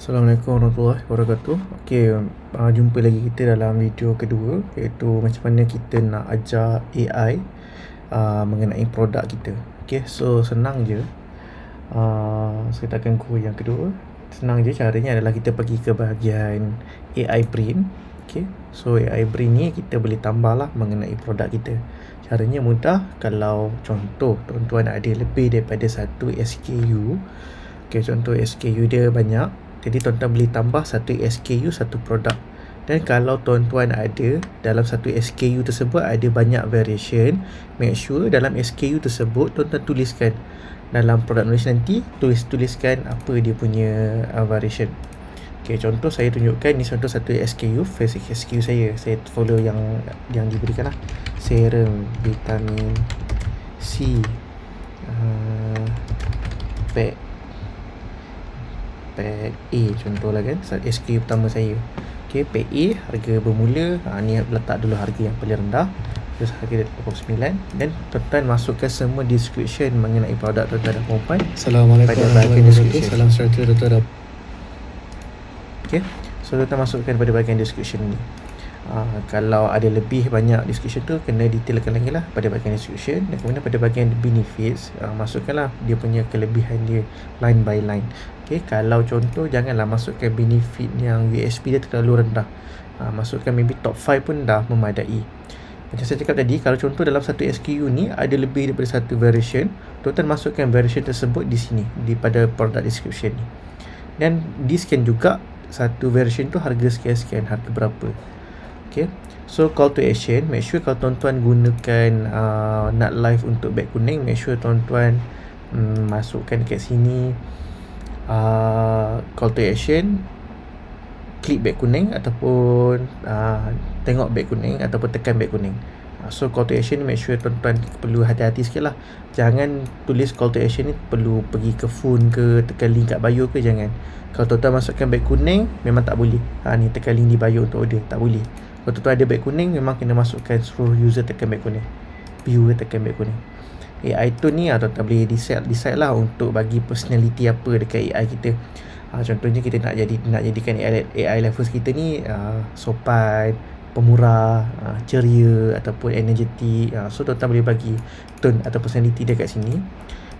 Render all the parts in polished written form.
Assalamualaikum warahmatullahi wabarakatuh. Okey, jumpa lagi kita dalam video kedua, iaitu macam mana kita nak ajar AI mengenai produk kita. Okey, so senang je. Saya akan go yang kedua. Senang je, caranya adalah kita pergi ke bahagian AI Brain. Okey, so AI Brain ni kita boleh tambah lah mengenai produk kita. Caranya mudah. Kalau contoh tuan-tuan ada lebih daripada satu SKU, okey, contoh SKU dia banyak, jadi tuan-tuan boleh tambah satu SKU satu produk. Dan kalau tuan-tuan ada dalam satu SKU tersebut ada banyak variation, make sure dalam SKU tersebut tuan-tuan tuliskan dalam produk knowledge nanti, tuliskan apa dia punya variation. Okey, contoh saya tunjukkan ni, contoh satu SKU, basic SKU saya follow yang diberikan lah. Serum vitamin C, pack A contohlah kan, SKU pertama saya. Okey, pack A harga bermula, ni letak dulu harga yang paling rendah, terus harga 89, dan tuan-tuan masukkan semua description mengenai produk tuan-tuan dan puan-puan. Assalamualaikum warahmatullahi wabarakatuh. Salam sejahtera Dr. Okey, so tuan-tuan masukkan pada bahagian description ni. Kalau ada lebih banyak description tu, kena detailkan lagi lah pada bahagian description. Dan kemudian pada bahagian benefits, masukkanlah dia punya kelebihan dia line by line. Okay, kalau contoh janganlah masukkan benefit yang USP dia terlalu rendah. Masukkan maybe top 5 pun dah memadai. Macam saya cakap tadi, kalau contoh dalam satu SKU ni ada lebih daripada satu variation, tuan-tuan masukkan variation tersebut di sini, di pada product description ni. Dan di scan juga satu variation tu harga sekian-sekian, harga berapa. Okay, so call to action, make sure kalau tuan-tuan gunakan nak live untuk beg kuning, make sure tuan-tuan masukkan dekat sini call to action, klik beg kuning ataupun tengok beg kuning ataupun tekan beg kuning. So call to action ni make sure tuan-tuan perlu hati-hati sikit lah. Jangan tulis call to action ni perlu pergi ke phone ke, tekan link kat bio ke, jangan. Kalau tuan-tuan masukkan beg kuning memang tak boleh. Ni tekan link di bio untuk order, tak boleh. Kalau tuan-tuan ada beg kuning, memang kena masukkan suruh user tekan beg kuning, viewer tekan beg kuning. AI tu ni tuan-tuan boleh decide lah untuk bagi personality apa dekat AI kita. Contohnya kita nak jadikan AI levels kita ni sopan, pemurah, ceria ataupun energetic. So tuan-tuan boleh bagi tone atau personality dia kat sini.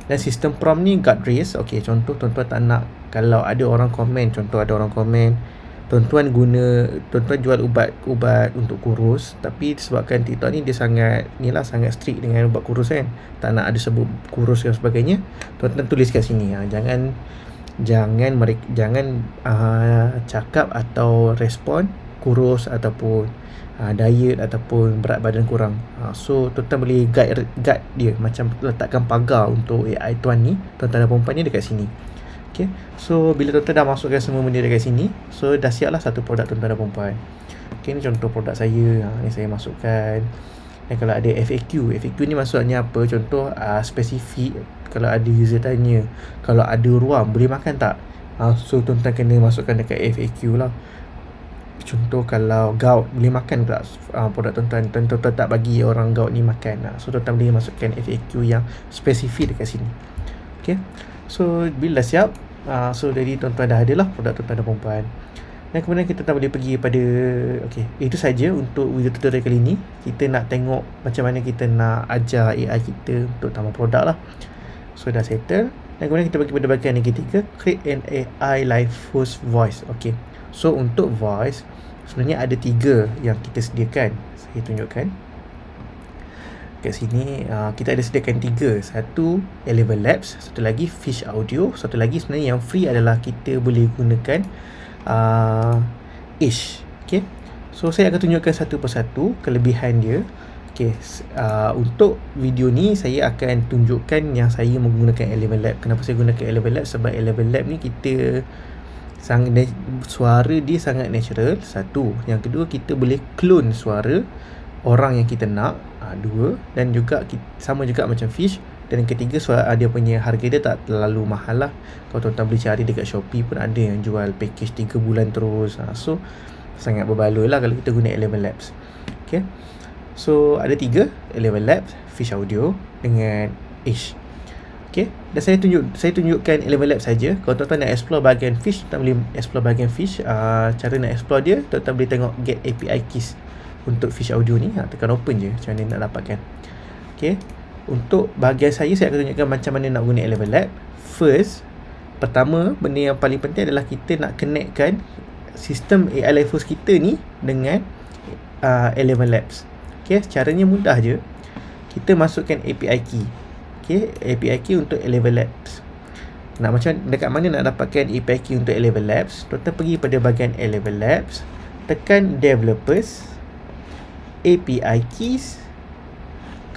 Dan sistem prompt ni guard race. Okey, contoh tuan-tuan tak nak, kalau ada orang komen, tuan-tuan jual ubat untuk kurus, tapi disebabkan TikTok ni dia sangat strict dengan ubat kurus kan, tak nak ada sebut kurus dan sebagainya, tuan-tuan tulis kat sini. Jangan cakap atau respon kurus ataupun diet ataupun berat badan kurang. So tuan-tuan boleh guide dia, macam letakkan pagar untuk AI tuan ni, tuan-tuan dan perempuan ni dekat sini. Okay, so bila tuan-tuan dah masukkan semua benda dekat sini, so dah siap lah satu produk tuan-tuan dan perempuan. Okay, ni contoh produk saya, ni saya masukkan. Dan kalau ada FAQ ni maksudnya apa? Contoh spesifik, kalau ada user tanya, kalau ada ruam boleh makan tak? So tuan-tuan kena masukkan dekat FAQ lah. Contoh kalau gout boleh makan tak produk tuan-tuan? Tuan-tuan tak bagi orang gout ni makan. So tuan-tuan boleh masukkan FAQ yang spesifik dekat sini. Okay, so bila dah siap, so jadi tuan-tuan dah ada lah produk tuan-tuan dan perempuan. Dan kemudian kita boleh pergi pada itu saja untuk video tutorial kali ni. Kita nak tengok macam mana kita nak ajar AI kita untuk tambah produk lah. So dah settle. Dan kemudian kita pergi pada bahagian yang ketiga, create an AI live host voice. Okay, so untuk voice sebenarnya ada 3 yang kita sediakan. Saya tunjukkan kat sini. Kita ada sediakan 3. Satu Eleven Labs, satu lagi Fish Audio, satu lagi sebenarnya yang free adalah kita boleh gunakan Ish. Okay, so saya akan tunjukkan satu persatu kelebihan dia. Okay, untuk video ni saya akan tunjukkan yang saya menggunakan Eleven Lab. Kenapa saya gunakan Eleven Lab? Sebab Eleven Lab ni kita suara dia sangat natural. Satu, yang kedua kita boleh clone suara orang yang kita nak. Dua, dan juga sama juga macam Fish. Dan yang ketiga, dia punya harga dia tak terlalu mahal lah. Kalau tuan-tuan boleh cari dekat Shopee pun ada yang jual package 3 bulan terus. So sangat berbaloi lah kalau kita guna Eleven Labs. Okay, so ada 3, Eleven Labs, Fish Audio dengan Ish. Okay, dan saya tunjukkan Eleven Labs saja. Kalau tuan-tuan nak explore bahagian fish, tuan boleh explore bahagian fish. Cara nak explore dia, tuan-tuan boleh tengok get API keys untuk fish audio ni. Tekan open je macam mana nak dapatkan. Okay, untuk bahagian saya akan tunjukkan macam mana nak guna Eleven Lab. First, pertama, benda yang paling penting adalah kita nak connectkan sistem AI Live Host kita ni dengan Eleven Labs. Okay, caranya mudah je. Kita masukkan API key. Okay, API key untuk Eleven Labs. Dekat mana nak dapatkan API key untuk Eleven Labs? Tuan-tuan pergi pada bahagian Eleven Labs, tekan Developers, API Keys,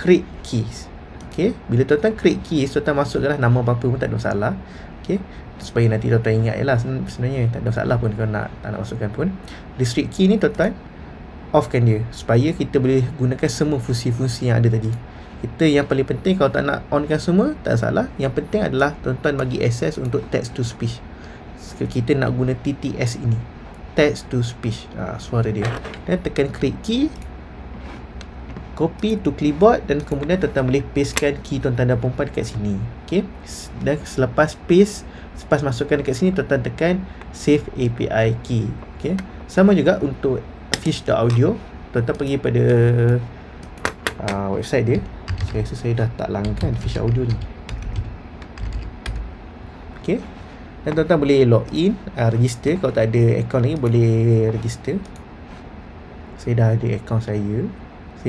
Create Keys. Okay, bila tuan-tuan create keys, tuan-tuan masukkanlah nama apa-apa pun tak ada masalah. Okay, supaya nanti tuan-tuan ingat je lah. Sebenarnya tak ada masalah pun kalau tak nak masukkan pun. Restrict key ni tuan-tuan offkan dia supaya kita boleh gunakan semua fungsi-fungsi yang ada tadi. Kita yang paling penting, kalau tak nak onkan semua, tak salah. Yang penting adalah tuan-tuan bagi access untuk text to speech. Kita nak guna TTS ini, text to speech, suara dia. Dan tekan create key, copy to clipboard, dan kemudian tuan-tuan boleh pastekan key tuan-tuan dan perempuan dekat sini. Okay, dan selepas masukkan dekat sini, tuan-tuan tekan save API key. Okay, sama juga untuk fish.audio. Tuan-tuan pergi pada website dia. Saya rasa saya dah tak langgan fish audio ni. Okay, dan tuan-tuan boleh login, register. Kalau tak ada account lagi, boleh register. Saya dah ada account saya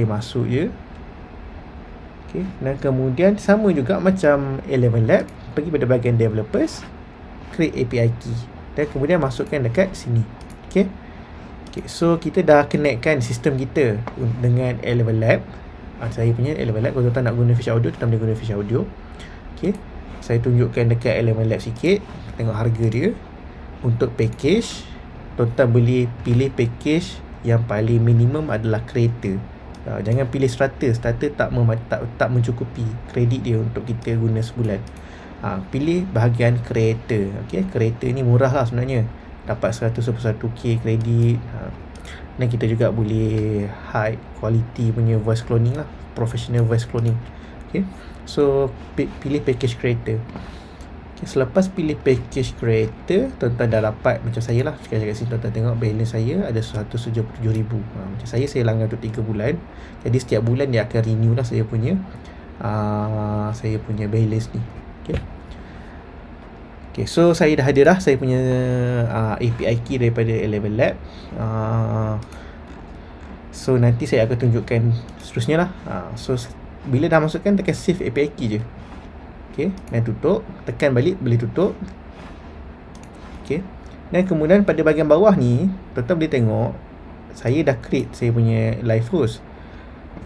masuk je. Okay, dan kemudian sama juga macam Eleven Lab, pergi pada bahagian Developers, create API key, dan kemudian masukkan dekat sini. Okay, so kita dah connectkan sistem kita dengan Eleven Lab. Saya punya Eleven Lab. Kalau tuan-tuan nak guna fish audio, tuan-tuan boleh guna fish audio. Okay, saya tunjukkan dekat Eleven Lab sikit. Tengok harga dia. Untuk package, tuan-tuan boleh pilih package yang paling minimum adalah creator. Jangan pilih starter. Starter tak mencukupi kredit dia untuk kita guna sebulan. Pilih bahagian creator. Okay, creator ni murah lah sebenarnya. Dapat 121k kredit. Dan kita juga boleh high quality punya voice cloning lah, professional voice cloning. Okay, so pilih package creator. Okay, selepas pilih package creator, tuan-tuan dah dapat macam saya lah. Sekarang kat sini tuan-tuan tengok balance saya ada 177,000. Macam saya langgan untuk 3 bulan. Jadi setiap bulan dia akan renew lah saya punya balance ni. Okay, so saya dah ada dah saya punya API key daripada Eleven Lab. So nanti saya akan tunjukkan seterusnya lah. So bila dah masukkan, tekan save API key je. Okay, dan tutup. Tekan balik, boleh tutup. Okay, dan kemudian pada bahagian bawah ni, tuan-tuan boleh tengok saya dah create saya punya live host.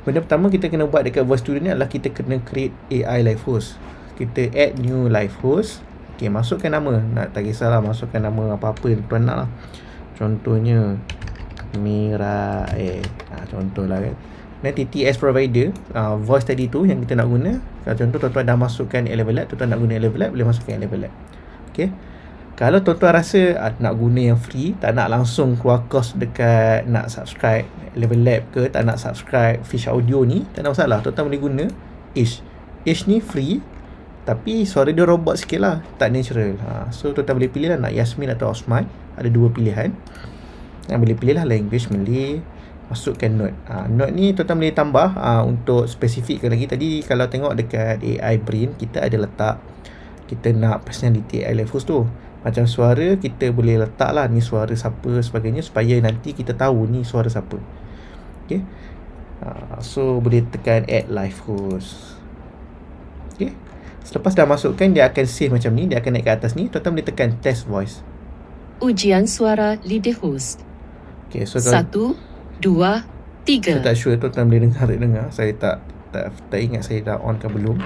Benda pertama kita kena buat dekat Voice Studio ni adalah kita kena create AI live host. Kita add new live host. Okay, masukkan nama. Tak kisahlah masukkan nama apa-apa yang tuan nak lah. Contohnya Mira contohlah kan. Dan TTS provider, voice tadi tu yang kita nak guna. Kalau contoh tuan-tuan dah masukkan Eleven Lab, tuan-tuan nak guna Eleven Lab, boleh masukkan Eleven Lab. Okay, kalau tuan-tuan rasa nak guna yang free, tak nak langsung keluar kos dekat nak subscribe Eleven Lab ke, tak nak subscribe fish audio ni, tak ada masalah. Tuan-tuan boleh guna Ish ni free, tapi suara dia robot sikit lah, tak natural. So tuan-tuan boleh pilih lah nak Yasmin atau Osman. Ada dua pilihan. Dan boleh pilih lah language Malay. Masukkan note. Note ni tuan-tuan boleh tambah untuk spesifikkan lagi. Tadi kalau tengok dekat AI Brain, kita ada letak kita nak personality AI Live Host tu. Macam suara kita boleh letak lah ni suara siapa sebagainya, supaya nanti kita tahu ni suara siapa. Okay, so boleh tekan add live host. Okay, selepas dah masukkan, dia akan save macam ni. Dia akan naik ke atas ni. Tuan-tuan boleh tekan test voice. Ujian suara lead host. Okay, so 1, 2, 3. Saya tak sure tuan-tuan boleh dengar. Saya tak ingat saya dah on ke belum.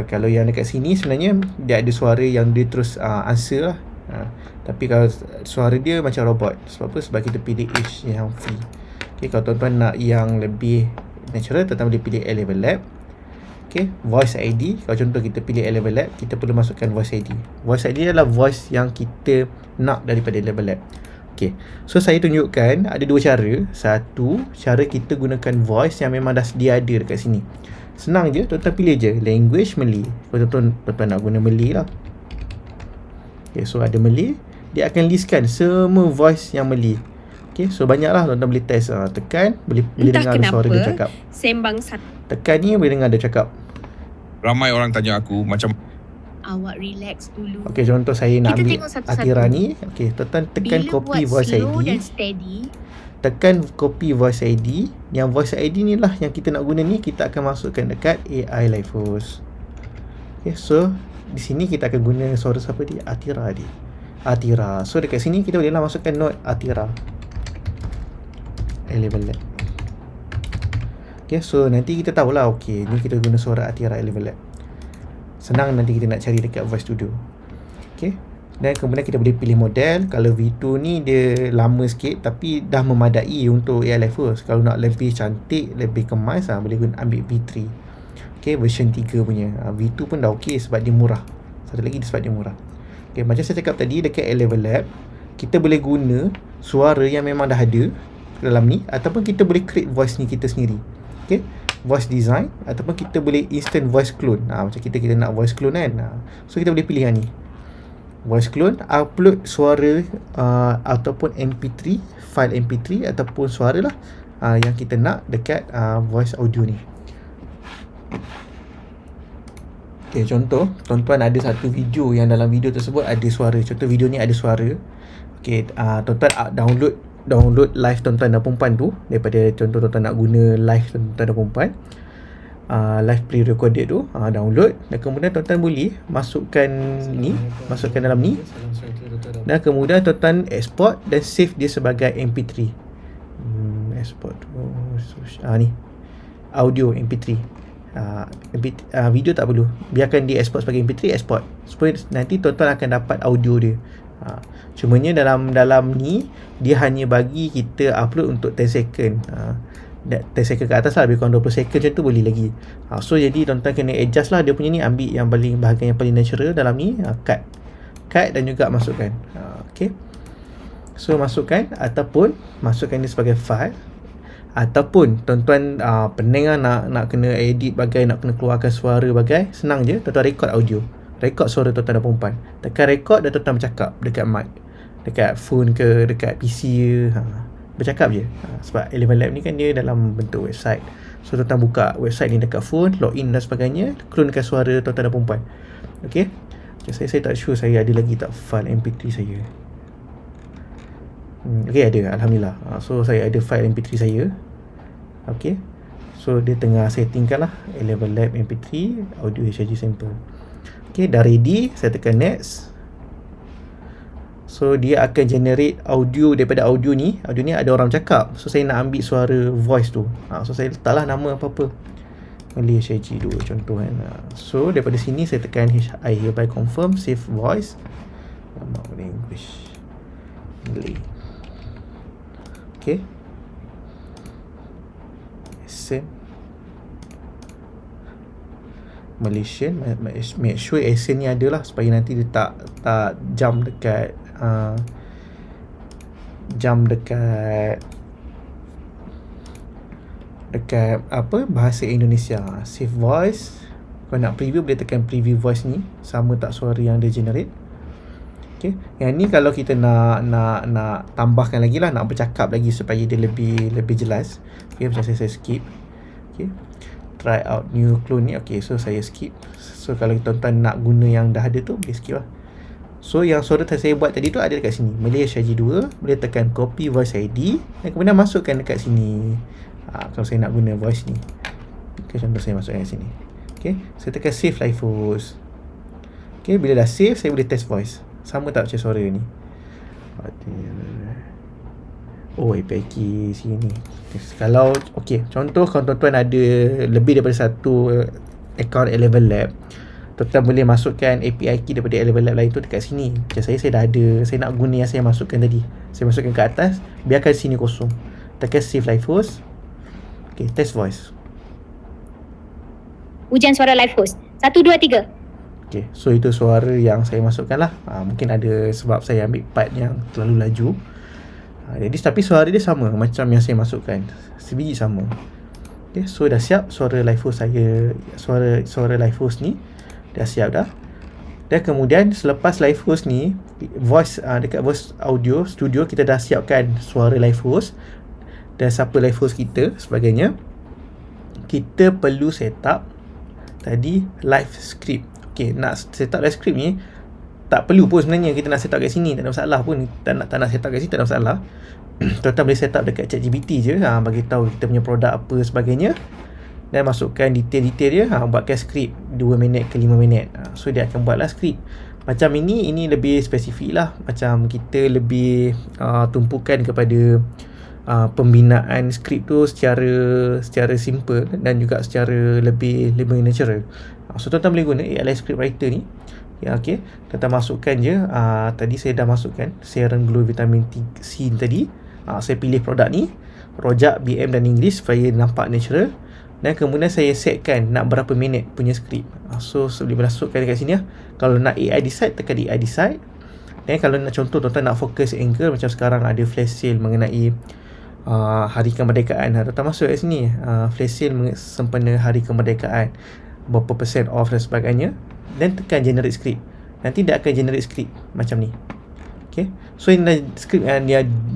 Kalau yang dekat sini sebenarnya dia ada suara yang dia terus answer lah. Tapi kalau suara dia macam robot. Sebab apa? Sebab kita pilih H yang free. Okay, kalau tuan-tuan nak yang lebih natural, tuan-tuan boleh pilih Eleven Lab. Okay, voice ID. Kalau contoh kita pilih Eleven Lab, kita perlu masukkan voice ID. Voice ID adalah voice yang kita nak daripada Eleven Lab. Okay, so saya tunjukkan ada dua cara. Satu, cara kita gunakan voice yang memang dah sedia ada dekat sini. Senang je, tuan-tuan pilih je language Malay. Kalau tuan-tuan nak guna Malay lah. Okay, so ada Malay, dia akan listkan semua voice yang Malay. Okay, so banyaklah tuan-tuan boleh test. Tekan, boleh dengar suara dia cakap. Sembang satu. Tekan ni boleh dengar dia cakap. Ramai orang tanya aku macam Awak relax dulu. Okay, contoh saya nak Kita ambil tengok satu-satu. Atira ni. Okay, tuan-tuan tekan Bila copy buat voice slow ID. dan steady, Tekan copy voice ID. Yang voice ID ni lah yang kita nak guna ni, kita akan masukkan dekat AI Live Host. Okay, so di sini kita akan guna suara siapa dia? Atira dia. Atira. So dekat sini kita bolehlah masukkan note Atira. A-Level Lab. Okay, so nanti kita tahulah, okay, ni kita guna suara Atira A-Level Lab. Senang nanti kita nak cari dekat Voice Studio. Okay, dan kemudian kita boleh pilih model. Kalau V2 ni dia lama sikit tapi dah memadai untuk AI Live Host. Kalau nak lebih cantik, lebih kemas, boleh guna ambil V3. Okay, version 3 punya. V2 pun dah okay sebab dia murah. Satu lagi sebab dia murah. Okay, macam saya cakap tadi, dekat A-Level Lab kita boleh guna suara yang memang dah ada dalam ni, ataupun kita boleh create voice ni kita sendiri. Okay, voice design, ataupun kita boleh instant voice clone. Macam kita nak voice clone kan. So kita boleh pilih yang ni, voice clone, upload suara ataupun MP3, file MP3 ataupun suara lah yang kita nak dekat voice audio ni. Okay, contoh tuan-tuan ada satu video yang dalam video tersebut ada suara. Contoh video ni ada suara. Okay, tuan-tuan download live tuan-tuan dan perempuan tu daripada, contoh tuan-tuan nak guna live tuan-tuan dan perempuan, live pre-recorded tu, download, dan kemudian tuan-tuan boleh masukkan dalam ni, dan kemudian tuan-tuan export dan save dia sebagai MP3. Export ni audio MP3. Video tak perlu, biarkan dia export sebagai MP3, export supaya nanti tuan-tuan akan dapat audio dia. Cumanya dalam ni dia hanya bagi kita upload untuk 10 second. 10 second ke atas lah, lebih kurang 20 second macam tu boleh lagi. So jadi tuan-tuan kena adjust lah dia punya ni, ambil yang paling bahagian yang paling natural dalam ni, cut dan juga masukkan. Okay, so masukkan ataupun masukkan dia sebagai file, ataupun tuan-tuan pening lah nak kena edit bagai, nak kena keluarkan suara bagai, senang je, tuan-tuan record audio, record suara tuan-tuan dan perempuan, tekan record dan tuan-tuan bercakap dekat mic, dekat phone ke, dekat PC ke, bercakap je. Sebab A-Level Lab ni kan dia dalam bentuk website, so tuan-tuan buka website ni dekat phone, login dan sebagainya, clonekan suara tuan-tuan dan perempuan. Okay, saya tak sure saya ada lagi tak file MP3 saya. Okay, ada, Alhamdulillah. So saya ada file MP3 saya. Okay, so dia tengah settingkan lah A-Level Lab MP3 audio HRG sample. Okay, dah ready, saya tekan next. So dia akan generate audio. Daripada audio ni ada orang cakap, so saya nak ambil suara voice tu. So saya letaklah nama apa-apa, Malay HRG 2 contoh kan. So daripada sini saya tekan I hereby confirm save voice, English Malay. Okay, accent Malaysian, make sure accent ni ada lah, supaya nanti dia tak jump dekat apa, bahasa Indonesia. Save voice. Kalau nak preview boleh tekan preview voice ni, sama tak suara yang dia generate. Okay, yang ni kalau kita nak tambahkan lagi lah, nak bercakap lagi supaya dia lebih jelas. Okay, macam saya skip. Okay, try out new clone ni. Okay, so saya skip. So kalau tuan-tuan nak guna yang dah ada tu, boleh skip lah. So yang suara saya buat tadi tu ada dekat sini, Malay HRG 2. Boleh tekan copy voice ID dan kemudian masukkan dekat sini. Kalau saya nak guna voice ni, okay, contoh saya masukkan kat sini. Okay, saya tekan save live host. Okay, bila dah save, saya boleh test voice. Sama tak macam suara ni? Oh, API sini. Kalau okay, contoh kalau tuan-tuan ada lebih daripada satu account A-Level Lab, tuan-tuan boleh masukkan API key daripada A-Level Lab lain tu dekat sini. Macam saya dah ada, saya nak guna yang saya masukkan tadi, saya masukkan ke atas, biarkan sini kosong, tekan save live host. Okay, test voice. Ujian suara live host 1, 2, 3. Okay, so itu suara yang saya masukkan lah. Mungkin ada sebab saya ambil part yang terlalu laju. Jadi tapi suara dia sama macam yang saya masukkan, sebiji sama. Okay, so dah siap suara live host saya. Suara live host ni dah siap dah. Dan kemudian selepas live host ni, dekat voice audio studio kita dah siapkan suara live host dan siapa live host kita sebagainya. Kita perlu set up tadi live script. Okay, nak set up live script ni tak perlu pun sebenarnya kita nak set up kat sini, tak ada masalah pun. Tak nak set up kat sini tak ada masalah. Tuan-tuan boleh set up dekat ChatGPT je, bagi tahu kita punya produk apa sebagainya dan masukkan detail-detail dia, buatkan skrip 2 minit ke 5 minit. So dia akan buatlah skrip. Macam ini lebih spesifik lah. Macam kita lebih tumpukan kepada pembinaan skrip tu secara simple dan juga secara lebih natural. So tuan-tuan boleh guna AI Script Writer ni. Ya, okay. Tuan-tuan masukkan je. Tadi saya dah masukkan Serum Glow Vitamin C tadi. Saya pilih produk ni, rojak, BM dan English supaya nampak natural. Dan kemudian saya setkan nak berapa minit punya skrip. So boleh masukkan dekat sini lah. Kalau nak AI decide, tekan AI decide. Dan kalau nak contoh tuan-tuan nak focus angle, macam sekarang ada flash sale mengenai Hari Kemerdekaan, tuan-tuan masuk kat sini, flash sale sempena Hari Kemerdekaan, berapa persen off dan sebagainya. Dan tekan generate script. Nanti dia akan generate script macam ni. Okay, so ini script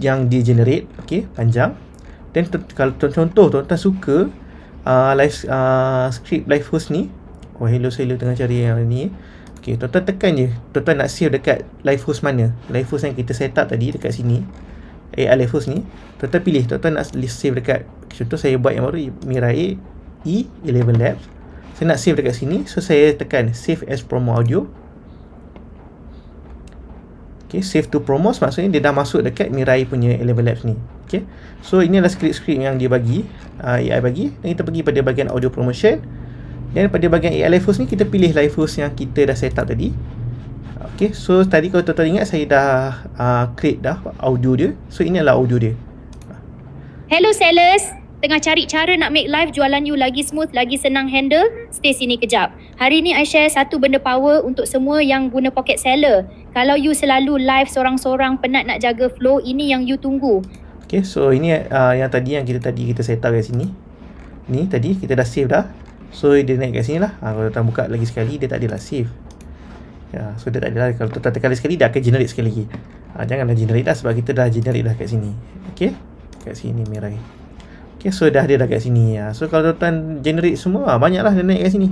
yang dia generate. Okay, panjang. Dan kalau contoh tuan-tuan suka script live host ni, hello saya tengah cari yang ni. Okay, tuan-tuan tekan je. Tuan-tuan nak save dekat live host mana, live host yang kita set up tadi dekat sini, AI live host ni. Tuan-tuan pilih, tuan-tuan nak save dekat, contoh saya buat yang baru, Mirai E11 Labs. Saya nak save dekat sini, so saya tekan save as promo audio. Okay, save to promos, maksudnya dia dah masuk dekat Mirai punya 11 Labs ni. Okay, so ini adalah skrip-skrip yang dia bagi, AI bagi. Dan kita pergi pada bahagian audio promotion. Dan pada bahagian AI live host ni, kita pilih live host yang kita dah set up tadi. Okay, so tadi kalau tuan-tuan ingat, saya dah create dah audio dia. So ini adalah audio dia. Hello sellers, tengah cari cara nak make live jualan you lagi smooth, lagi senang handle? Stay sini kejap. Hari ni I share satu benda power untuk semua yang guna pocket seller. Kalau you selalu live sorang-sorang, penat nak jaga flow, ini yang you tunggu. Okay, so ini yang kita set up kat sini. Ni tadi kita dah save dah. So dia naik kat sini lah. Kalau tuan buka lagi sekali, dia tak adalah save. Ya, so dia tak adalah. Kalau tuan tekan lagi sekali, dia akan generate sekali lagi. Janganlah generate dah, sebab kita dah generate dah kat sini. Okay, kat sini Mirai. Okay, so dah ada dah kat sini. So kalau tuan generate semua, banyaklah dia naik kat sini.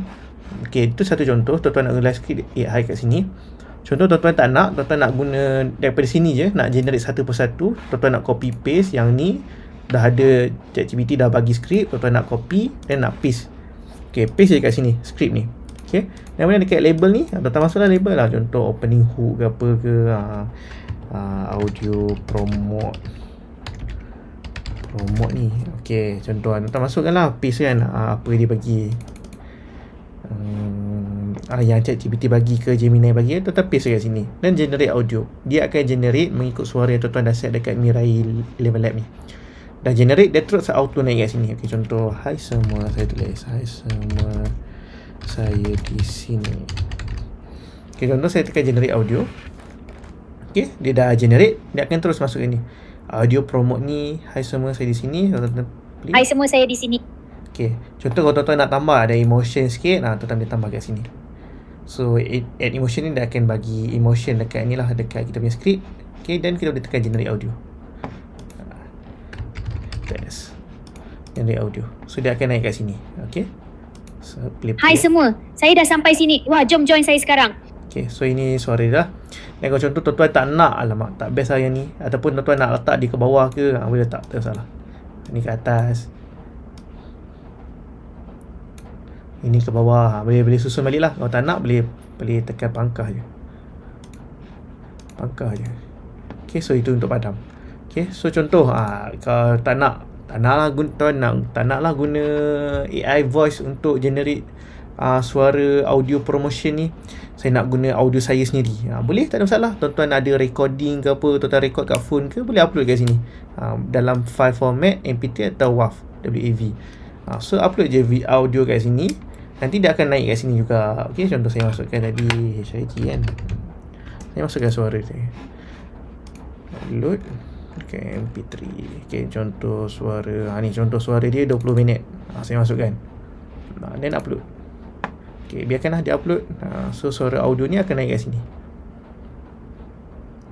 Okay, itu satu contoh. Tuan nak guna live script AI kat sini. Contoh tuan tak nak, tuan nak guna daripada sini je, nak generate satu persatu. Tuan nak copy paste yang ni, dah ada ChatGPT dah bagi skrip, tuan nak copy dan nak paste. Okay, paste je kat sini skrip ni. Okay, dan kemudian dekat label ni, tuan masuklah label lah. Contoh opening hook ke apa ke, audio promote ni. Okay, contoh tuan masukkan lah, paste kan, apa dia bagi, yang ChatGPT bagi ke Gemini bagi, tuan paste kat sini dan generate audio. Dia akan generate mengikut suara yang tuan dah set dekat Mirai 11 Lab ni. Dah generate, dia terus auto naik kat sini. Okay, contoh, hai semua, saya tulis hai semua, saya di sini. Okay, contoh saya tekan generate audio. Okay, dia dah generate, dia akan terus masuk ini. Audio promote ni, hai semua, saya di sini. Hai semua, saya di sini. Okay, contoh kalau tuan-tuan nak tambah ada emotion sikit, tuan-tuan boleh tambah kat sini. So add emotion ni dia akan bagi emotion dekat ni lah, dekat kita punya script. Okay, dan kita boleh tekan generate audio. Test generate audio. So dia akan naik kat sini. Okay, so play. Hai semua, saya dah sampai sini. Wah, jom join saya sekarang. Okay, so ini suara dia dah. Dan kalau contoh tuan-tuan tak nak, alamak tak best lah yang ni, ataupun tuan-tuan nak letak di ke bawah ke, boleh letak, tak salah. Ini ke atas, ini ke bawah, boleh susun balik lah. Kalau tak nak, boleh tekan pangkah je. Okay, so itu untuk padam. Okay, so contoh, kalau tak naklah guna AI voice untuk generate suara audio promotion ni, saya nak guna audio saya sendiri, boleh, tak ada masalah. Tuan-tuan ada recording ke apa, tuan-tuan record kat phone ke, boleh upload kat sini, dalam file format MP3 atau WAV. So upload je audio kat sini, nanti dia akan naik kat sini juga. Okay, contoh saya masukkan tadi HIT kan, saya masukkan suara saya, upload. Okay, MP3. Okay, contoh suara, ni contoh suara dia 20 minit. Saya masukkan, then upload. Okay, biarkanlah dia upload. So suara audio ni akan naik kat sini.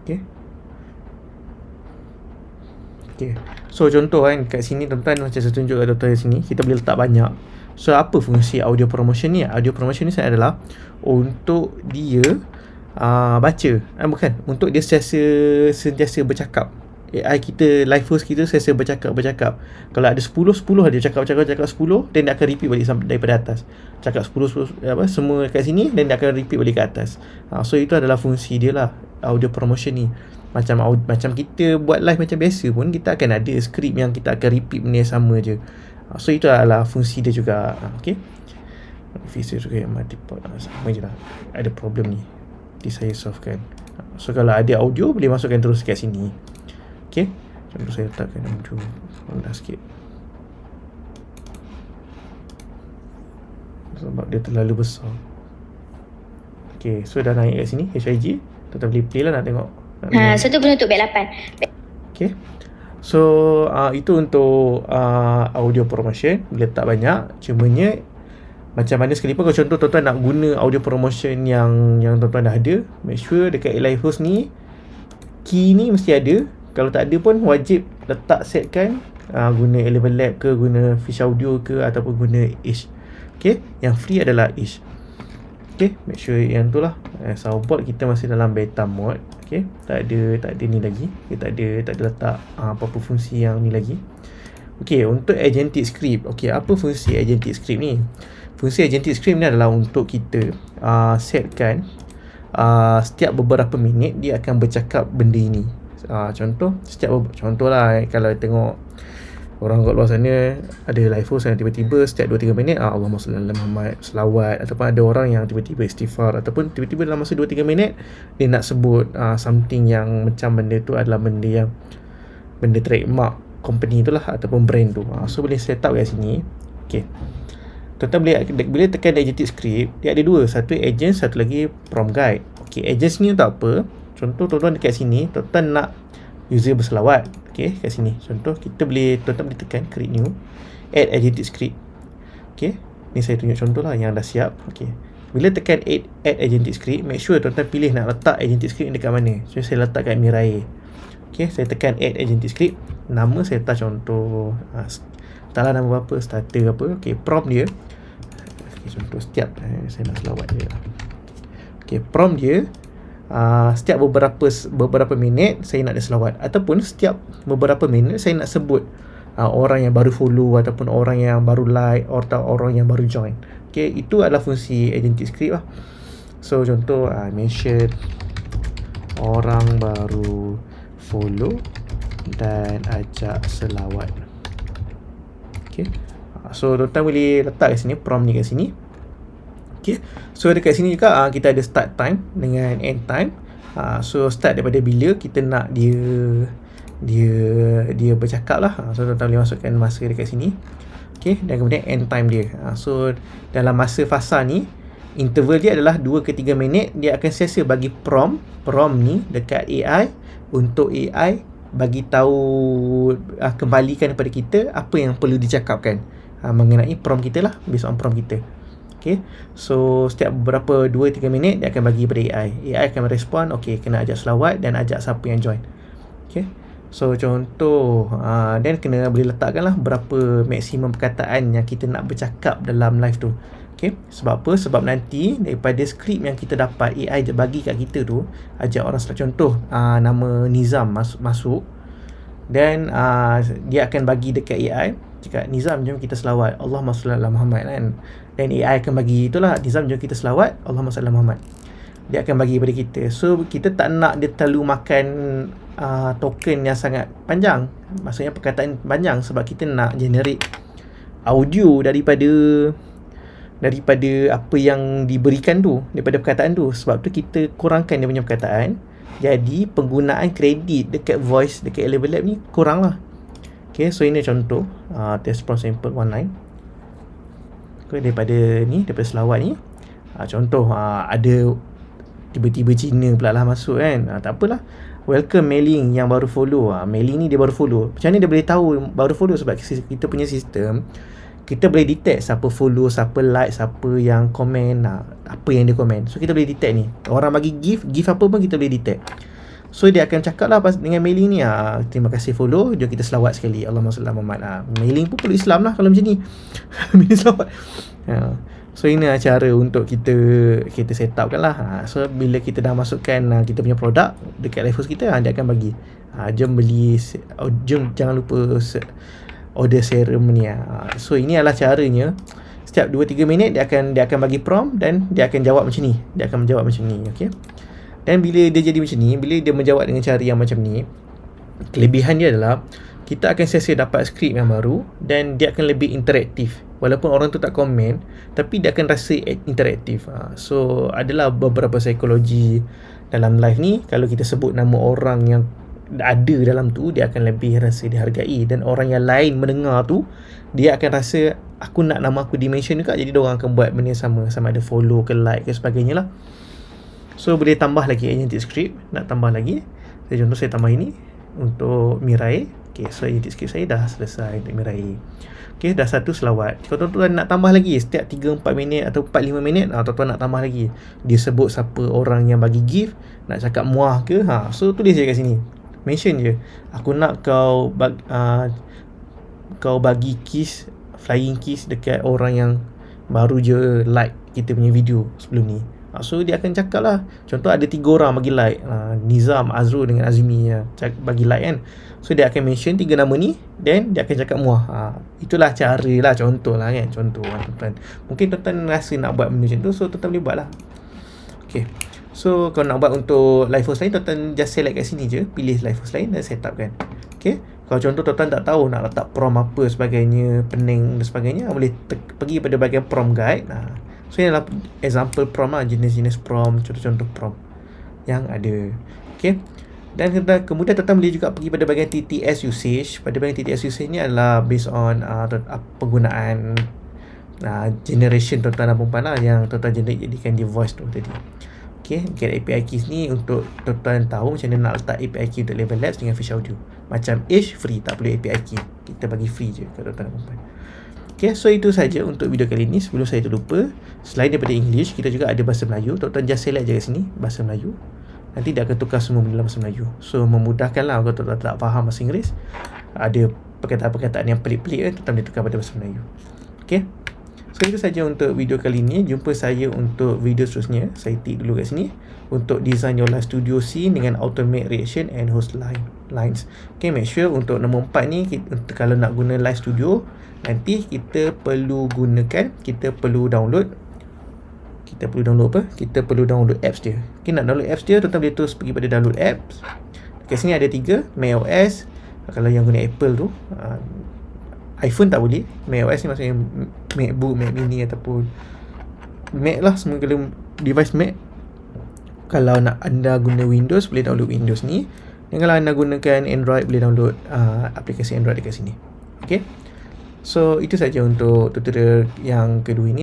Okay. So contoh kan kat sini tuan-tuan, macam saya tunjuk kat tuan-tuan sini, kita boleh letak banyak. So apa fungsi audio promotion ni? Audio promotion ni sebenarnya adalah untuk dia baca, bukan, untuk dia sentiasa bercakap. AI kita, live host kita sentiasa bercakap. Kalau ada 10 ada cakap 10, then dia akan repeat balik sampai daripada atas. Cakap 10 semua kat sini, then dia akan repeat balik ke atas. So itu adalah fungsi dia lah, audio promotion ni. Macam kita buat live macam biasa pun, kita akan ada skrip yang kita akan repeat benda yang sama je. So itu adalah fungsi dia juga. Okay, Visual juga yang multiple, sama je lah. Ada problem ni, nanti saya solvekan. So kalau ada audio, boleh masukkan terus kat sini. Okay, contoh saya letakkan audio rendah sikit sebab dia terlalu besar. Okay, so dah naik kat sini HIG. Tuan-tuan boleh play lah nak tengok. So tu penutup back 8. Okay, so itu untuk audio promotion. Boleh letak banyak. Cumanya macam mana sekalipun, kalau contoh tuan-tuan nak guna audio promotion yang tuan-tuan dah ada, make sure dekat live host ni key ni mesti ada. Kalau tak ada pun wajib letak setkan, guna Eleven Lab ke, guna Fish Audio ke, ataupun guna Ish. Okay, yang free adalah Ish. Okay, make sure yang tu lah. Soundboard kita masih dalam beta mode. Okay, tak ada ni lagi. Okay, tak ada letak apa-apa fungsi yang ni lagi. Okay, untuk agentic script. Okay, apa fungsi agentic script ni? Fungsi agentic script ni adalah untuk kita setkan setiap beberapa minit dia akan bercakap benda ini. Contoh lah, kalau tengok orang kat luar sana ada live host yang tiba-tiba setiap 2-3 minit Allahumma salli ala Muhammad, selawat, ataupun ada orang yang tiba-tiba istighfar, ataupun tiba-tiba dalam masa 2-3 minit dia nak sebut something yang macam benda tu adalah benda trademark company tu lah, ataupun brand tu. So boleh set up kat sini. Okay, tuan-tuan boleh tekan agentic script. Dia ada dua, satu agent, satu lagi prompt guide. Okay, agents ni tak apa. Contoh tuan-tuan dekat sini, tuan-tuan nak user berselawat. Okay, kat sini contoh tuan-tuan boleh tekan create new, add agentic script. Okay, ni saya tunjuk contoh lah yang dah siap. Okay, bila tekan add agentic script, make sure tuan-tuan pilih nak letak agentic script dekat mana. So saya letak kat Mirai. Okay, saya tekan add agentic script. Nama saya letak contoh taklah nama apa, starter apa. Okay, prompt dia, okay, contoh setiap saya nak selawat je. Okay, prompt dia setiap beberapa minit saya nak ada selawat, ataupun setiap beberapa minit saya nak sebut orang yang baru follow, ataupun orang yang baru like, atau orang yang baru join. Okay, itu adalah fungsi agentic script lah. So contoh mention orang baru follow dan ajak selawat. Okay, so tuan-tuan boleh letak kat sini prompt ni kat sini. Okay, so dekat sini juga kita ada start time dengan end time. So start daripada bila kita nak dia bercakap lah. So tuan-tuan boleh masukkan masa dekat sini. Okay, dan kemudian end time dia. So dalam masa fasa ni, interval dia adalah 2 ke 3 minit. Dia akan sentiasa bagi prompt ni dekat AI, untuk AI bagi tahu, kembalikan kepada kita apa yang perlu dicakapkan mengenai prompt kita lah, based on prompt kita. Okay, so setiap beberapa 2-3 minit dia akan bagi pada AI. AI akan merespon, okay, kena ajak selawat dan ajak siapa yang join. Okay, so contoh dan kena boleh letakkan lah berapa maksimum perkataan yang kita nak bercakap dalam live tu. Okay, sebab apa? Sebab nanti daripada skrip yang kita dapat, AI bagi kat kita tu, ajak orang selawat. Contoh nama Nizam masuk, dan dia akan bagi dekat AI, cakap Nizam jom kita selawat Allahumma salli ala Muhammad kan. Dan AI akan bagi itulah, Nizam jom kita selawat Allahumma salli ala Muhammad. Dia akan bagi kepada kita. So kita tak nak dia terlalu makan token yang sangat panjang, maksudnya perkataan panjang, sebab kita nak generate audio daripada apa yang diberikan tu, daripada perkataan tu. Sebab tu kita kurangkan dia punya perkataan. Jadi penggunaan kredit dekat voice, dekat Eleven Lab ni kurang lah. Okay, so ini contoh test prompt sample 1 line. Okay, daripada selawat ni, contoh ada tiba-tiba Cina pula lah masuk kan. Tak apalah, welcome mailing yang baru follow. Mailing ni dia baru follow. Macam mana dia boleh tahu baru follow? Sebab kita punya sistem, kita boleh detect siapa follow, siapa like, siapa yang komen, apa yang dia komen. So kita boleh detect ni. Orang bagi gift apa pun kita boleh detect. So dia akan cakap lah dengan mailing ni, terima kasih follow, jom kita selawat sekali, Allahumma salli ala Muhammad. Mailing pun perlu Islam lah kalau macam ni. Mailing selawat. So ini cara untuk kita set up kan lah. So bila kita dah masukkan kita punya produk dekat live host kita, dia akan bagi, jom beli, jom jangan lupa order serum ni. So ini adalah caranya. Setiap 2-3 minit dia akan bagi prompt dan dia akan jawab macam ni. Dia akan menjawab macam ni, okey. Dan bila dia jadi macam ni, bila dia menjawab dengan cara yang macam ni, kelebihan dia adalah kita akan sesi dapat skrip yang baru dan dia akan lebih interaktif. Walaupun orang tu tak komen, tapi dia akan rasa interaktif. So adalah beberapa psikologi dalam live ni. Kalau kita sebut nama orang yang ada dalam tu, dia akan lebih rasa dihargai. Dan orang yang lain mendengar tu, dia akan rasa aku nak nama aku di-mention juga. Jadi diorang akan buat benda yang sama ada follow ke like ke sebagainya lah. So boleh tambah lagi edit script. Nak tambah lagi, contoh saya tambah ini untuk Mirai. Okay, so edit script saya dah selesai untuk Mirai. Okay, dah satu selawat. Kalau tuan-tuan nak tambah lagi setiap 3-4 minit atau 4-5 minit, tuan-tuan nak tambah lagi, dia sebut siapa orang yang bagi gift, nak cakap muah ke, so tulis je kat sini, mention je, aku nak kau bagi kiss, flying kiss dekat orang yang baru je like kita punya video sebelum ni. So dia akan cakap lah, contoh ada 3 orang bagi like, Nizam, Azrul dengan Azmi bagi like kan. So dia akan mention 3 nama ni, then dia akan cakap muah. Itulah cara lah, contoh lah kan, contoh tuan-tuan. Mungkin tuan-tuan rasa nak buat benda macam tu, so tuan-tuan boleh buat lah. Okay, so kalau nak buat untuk live host lain, tuan-tuan just select kat sini je, pilih live host lain dan set up kan. Okay, kalau contoh tuan-tuan tak tahu nak letak prompt apa sebagainya, pening dan sebagainya, boleh pergi pada bahagian prompt guide. So ini adalah example prompt lah, jenis-jenis prompt, contoh-contoh prompt yang ada. Okay, dan kemudian tuan-tuan boleh juga pergi pada bahagian TTS usage. Pada bahagian TTS usage ni adalah based on penggunaan generation tuan-tuan dan perempuan lah, yang tuan-tuan jadikan di voice tu tadi. Okay, get API keys ni untuk tuan-tuan tahu macam mana nak letak API key untuk Label Labs dengan Fish Audio. Macam Ish free, tak perlu API key, kita bagi free je kepada tuan-tuan dan perempuan. Okay, so itu saja untuk video kali ini. Sebelum saya terlupa, selain daripada English, kita juga ada bahasa Melayu. Tuan-tuan just select je kat sini, bahasa Melayu. Nanti dia akan tukar semua dalam bahasa Melayu. So memudahkan lah kalau tuan-tuan tak faham bahasa Inggeris, ada perkataan-perkataan yang pelik-pelik, tuan-tuan boleh tukar pada bahasa Melayu. Okay, so itu saja untuk video kali ini. Jumpa saya untuk video seterusnya. Saya tick dulu kat sini untuk design your live studio scene dengan automate reaction and host lines. Okay, make sure untuk nombor 4 ni, kalau nak guna live studio, nanti kita perlu download apps dia. Okay, nak download apps dia, tuan-tuan boleh terus pergi pada download apps. Kat sini ada 3, macOS. Kalau yang guna Apple tu, iPhone tak boleh. macOS ni maksudnya MacBook, Mac mini ataupun Mac lah, semua kalau device Mac. Kalau nak anda guna Windows, boleh download Windows ni. Dan kalau anda gunakan Android, boleh download aplikasi Android dekat sini. Okay, so itu saja untuk tutorial yang kedua ini.